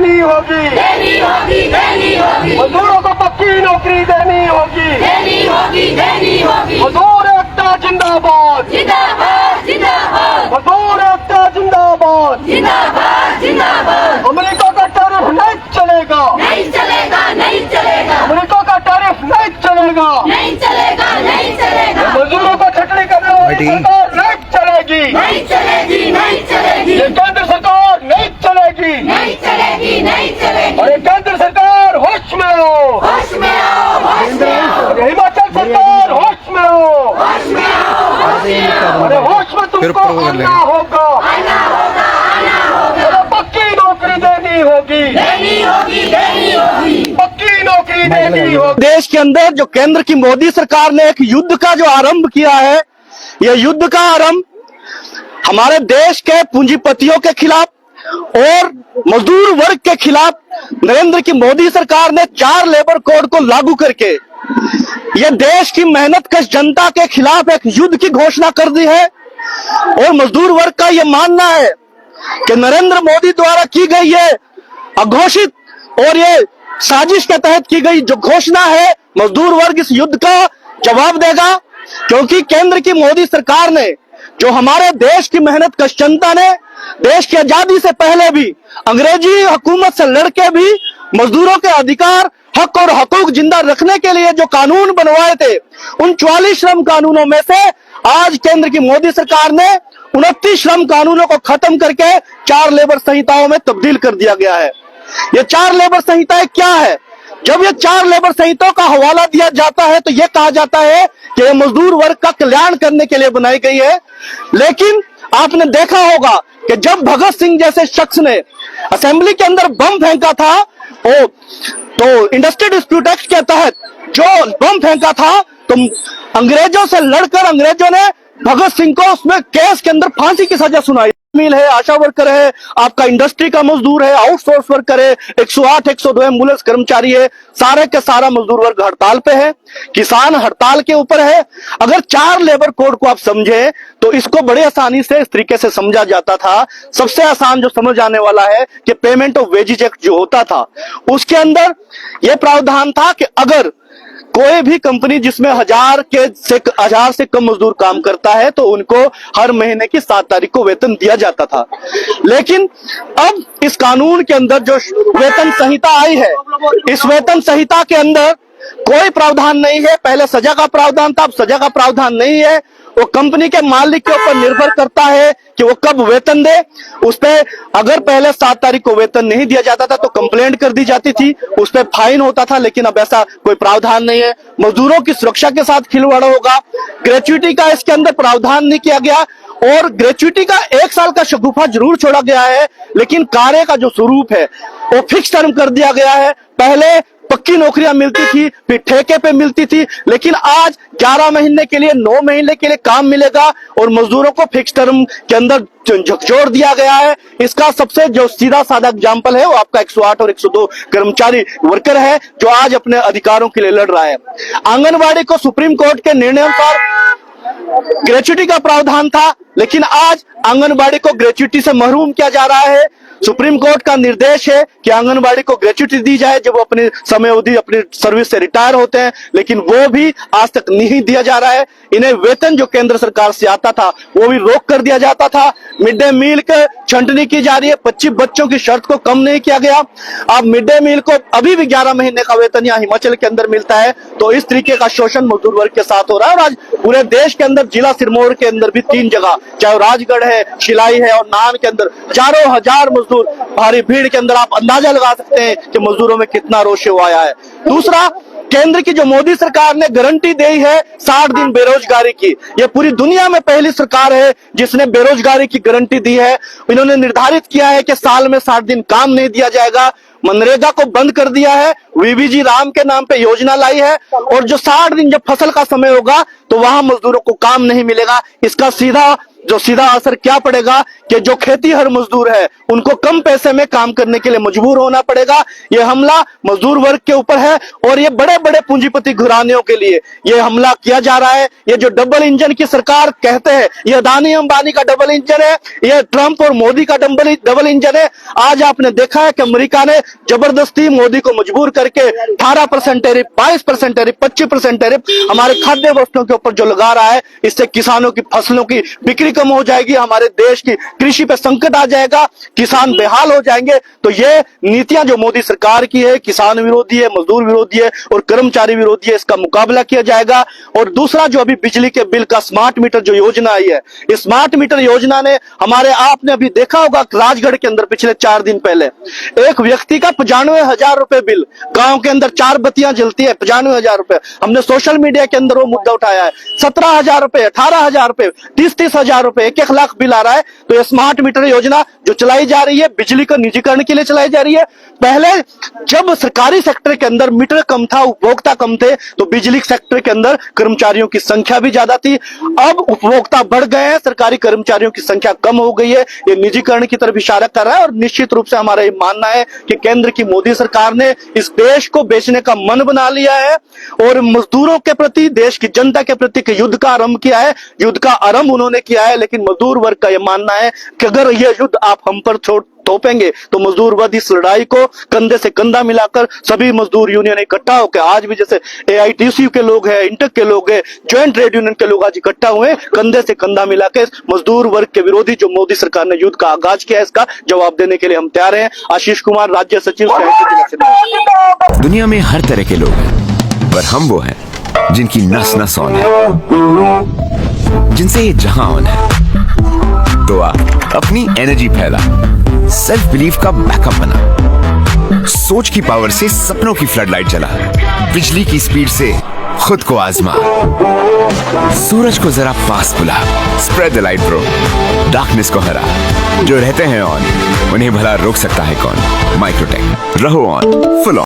देनी होगी, देनी होगी, देनी होगी, मजदूरों को पक्की नौकरी देनी होगी, देनी होगी, देनी होगी, मजदूर एकता जिंदाबाद, जिंदाबाद, जिंदाबाद, मजदूर एकता जिंदाबाद। जिंदाबाद, जिंदाबाद, अमेरिका का टैरिफ नहीं चलेगा, नहीं चलेगा, नहीं चलेगा, अमेरिका का टैरिफ नहीं चलेगा, नहीं चलेगा, नहीं चलेगा, मजदूरों को छटनी करने वाली सरकार नहीं चलेगी, नहीं चलेगी, नहीं चलेगी, ये केंद्र सरकार नहीं चलेगी। नहीं चलेगी, नहीं चलेगी, अरे केंद्र सरकार होश में हो, होश में आओ, होश में आओ, अरे हिमाचल सरकार होश में हो, होश में आओ, होश में आओ, अरे होश में तुमको आना होगा, आना होगा, आना होगा, अरे पक्की नौकरी देनी होगी, देनी होगी, देनी होगी, पक्की नौकरी देनी होगी। देश के अंदर जो केंद्र की मोदी सरकार ने एक युद्ध का जो आरंभ किया है, यह युद्ध का आरंभ हमारे देश के पूंजीपतियों के खिलाफ और मजदूर वर्ग के खिलाफ नरेंद्र की मोदी सरकार ने 4 लेबर कोड को लागू करके यह देश की मेहनतकश जनता के खिलाफ एक युद्ध की घोषणा कर दी है। और मजदूर वर्ग का यह मानना है कि नरेंद्र मोदी द्वारा की गई ये अघोषित और ये साजिश के तहत की गई जो घोषणा है, मजदूर वर्ग इस युद्ध का जवाब देगा। क्योंकि केंद्र की मोदी सरकार ने जो हमारे देश की मेहनतकश जनता ने देश की आजादी से पहले भी अंग्रेजी हुकूमत से लड़के भी मजदूरों के अधिकार, हक और हकूक जिंदा रखने के लिए जो कानून बनवाए थे, उन 44 श्रम कानूनों में से आज केंद्र की मोदी सरकार ने 29 श्रम कानूनों को खत्म करके 4 लेबर संहिताओं में तब्दील कर दिया गया है। ये 4 लेबर संहिताएं क्या है? जब ये 4 लेबर संहिताओं का हवाला दिया जाता है तो ये कहा जाता है कि ये मजदूर वर्ग का कल्याण करने के लिए बनाई गई है। लेकिन आपने देखा होगा कि जब भगत सिंह जैसे शख्स ने असेंबली के अंदर बम फेंका था, तो इंडस्ट्री डिस्प्यूट एक्ट के तहत जो बम फेंका था, तो अंग्रेजों से लड़कर अंग्रेजों ने भगत सिंह को उसमें केस के अंदर फांसी की सजा सुनाई। मिल है, आशा वर्कर है, आपका इंडस्ट्री का मजदूर है, आउटसोर्स वर्कर है, 108, 102 एम्बुलेंस कर्मचारी है, सारे के सारा मजदूर वर्ग हड़ताल पे है, किसान हड़ताल के ऊपर है। अगर 4 लेबर कोड को आप समझे तो इसको बड़े आसानी से इस तरीके से समझा जाता था। सबसे आसान जो समझ आने वाला है कि पेमेंट ऑफ वेजेज एक्ट जो होता था, उसके अंदर यह प्रावधान था कि अगर कोई भी कंपनी जिसमें 1000 से कम मजदूर काम करता है तो उनको हर महीने की 7 तारीख को वेतन दिया जाता था। लेकिन अब इस कानून के अंदर जो वेतन संहिता आई है, इस वेतन संहिता के अंदर कोई प्रावधान नहीं है। पहले सजा का प्रावधान था, अब सजा का प्रावधान नहीं है। वो कंपनी के मालिक के ऊपर निर्भर करता है कि वो कब वेतन दे। उस पे अगर पहले 7 तारीख को वेतन नहीं दिया जाता था तो कंप्लेंट कर दी जाती थी, उस पे फाइन होता था। लेकिन अब ऐसा कोई प्रावधान नहीं है। मजदूरों की सुरक्षा के साथ खिलवाड़ होगा। ग्रेच्युटी का इसके अंदर प्रावधान नहीं किया गया और ग्रेच्युटी का 1 साल का शगुफा जरूर छोड़ा गया है, लेकिन कार्य का जो स्वरूप है वो फिक्स टर्म कर दिया गया है। पहले पक्की नौकरियां मिलती थी, फिर ठेके पे मिलती थी, लेकिन आज 11 महीने के लिए, 9 महीने के लिए काम मिलेगा और मजदूरों को फिक्स टर्म के अंदर झकझोर दिया गया है। इसका सबसे जो सीधा साधा एग्जाम्पल है वो आपका 108 और 102 कर्मचारी वर्कर है जो आज अपने अधिकारों के लिए लड़ रहा है। आंगनबाड़ी को सुप्रीम कोर्ट के निर्णय अनुसार ग्रेच्युटी का प्रावधान था, लेकिन आज आंगनबाड़ी को ग्रेच्युटी से महरूम किया जा रहा है। सुप्रीम कोर्ट का निर्देश है कि आंगनबाड़ी को ग्रेच्युटी दी जाए जब वो अपनी समय अवधि अपनी सर्विस से रिटायर होते हैं, लेकिन वो भी आज तक नहीं दिया जा रहा है। इन्हें वेतन जो केंद्र सरकार से आता था वो भी रोक कर दिया जाता था। मिड डे मील की छंटनी की जा रही है, 25 बच्चों की शर्त को कम नहीं किया गया। अब मिड डे मील को अभी भी 11 महीने का वेतन यहाँ हिमाचल के अंदर मिलता है। तो इस तरीके का शोषण मजदूर वर्ग के साथ हो रहा है। और आज पूरे देश के अंदर जिला सिरमौर के अंदर भी 3 जगह, चाहे राजगढ़ है, शिलाई है और नान के अंदर हजारों हजार मजदूर भारी भीड़ के अंदर, आप अंदाजा लगा सकते हैं कि मजदूरों में कितना रोष आया है। दूसरा, केंद्र की जो मोदी सरकार ने गारंटी दी है 60 दिन बेरोजगारी की, यह पूरी दुनिया में पहली सरकार है जिसने बेरोजगारी की गारंटी दी है। इन्होंने निर्धारित किया है कि साल में 60 दिन काम नहीं दिया जाएगा। मनरेगा को बंद कर दिया है, वीबीजी राम के नाम पे योजना लाई है और जो 60 दिन जब फसल का समय होगा तो वहां मजदूरों को काम नहीं मिलेगा। इसका सीधा जो सीधा असर क्या पड़ेगा कि जो खेती हर मजदूर है उनको कम पैसे में काम करने के लिए मजबूर होना पड़ेगा। ये हमला मजदूर वर्ग के ऊपर है और ये बड़े बड़े पूंजीपति घरानों के लिए ये हमला किया जा रहा है। ये जो डबल इंजन की सरकार कहते हैं, ये अदानी अंबानी का डबल इंजन है, ये ट्रंप और मोदी का डबल इंजन है। आज आपने देखा है कि अमेरिका ने जबरदस्ती मोदी को मजबूर करके 18% टैरिफ, 22% टैरिफ, 25% टैरिफ हमारे खाद्य वस्तुओं के ऊपर जो लगा रहा है, इससे किसानों की फसलों की बिक्री कम हो जाएगी, हमारे देश की कृषि पे संकट आ जाएगा, किसान बेहाल हो जाएंगे। तो ये नीतियां जो मोदी सरकार की है, किसान विरोधी है, मजदूर विरोधी है और कर्मचारी विरोधी है, इसका मुकाबला किया जाएगा। और दूसरा जो अभी बिजली के बिल का स्मार्ट मीटर जो योजना आई है, इस स्मार्ट मीटर योजना ने हमारे, आपने अभी देखा होगा राजगढ़ के अंदर पिछले 4 दिन पहले एक व्यक्ति का 95,000 रुपए बिल, गांव के अंदर 4 बत्तियां जलती है, 95,000 रुपए। हमने सोशल मीडिया के अंदर वो मुद्दा उठाया है। 17,000 रुपए, 18,000 रुपए, 30,000 रुपए, 1-1 लाख बिल आ रहा है। तो ये स्मार्ट मीटर योजना जो चलाई जा रही है, बिजली का निजीकरण के लिए चलाई जा रही है। पहले जब सरकारी सेक्टर के अंदर मीटर कम था, उपभोक्ता कम थे, तो बिजली सेक्टर के अंदर कर्मचारियों की संख्या भी ज्यादा थी। अब उपभोक्ता बढ़ गए हैं, सरकारी कर्मचारियों की संख्या कम हो गई है। ये निजीकरण की तरफ इशारा कर रहा है और निश्चित रूप से हमारा ये मानना है कि केंद्र की मोदी सरकार ने इस देश को बेचने का मन बना लिया है और मजदूरों के प्रति, देश की जनता के प्रति युद्ध का आरंभ किया है। युद्ध का आरंभ उन्होंने किया है, लेकिन मजदूर वर्ग का यह मानना है कि अगर यह युद्ध आप हम पर थोपेंगे तो मजदूर वर्ग इस लड़ाई को कंधे से कंधा मिलाकर सभी मजदूर यूनियन इकट्ठा होकर, आज भी जैसे AITCU के लोग हैं, इंटक के लोग हैं, ज्वाइंट ट्रेड यूनियन के लोग आज इकट्ठा हुए, कंधे से कंधा मिलाकर मजदूर वर्ग के विरोधी जो मोदी सरकार ने युद्ध का आगाज किया है, इसका जवाब देने के लिए हम तैयार हैं। आशीष कुमार, राज्य सचिव। दुनिया में हर तरह के लोग हैं, पर हम वो हैं जिनकी नस नस ऑन है, जिनसे ये जहां ऑन है। तो आ अपनी एनर्जी फैला, सेल्फ बिलीफ का बैकअप बना, सोच की पावर से सपनों की फ्लड लाइट जला, बिजली की स्पीड से खुद को आजमा, सूरज को जरा पास बुला, spread the light bro, darkness को हरा। जो रहते हैं ऑन उन्हें भला रोक सकता है कौन? माइक्रोटेक, रहो ऑन, फुल ऑन।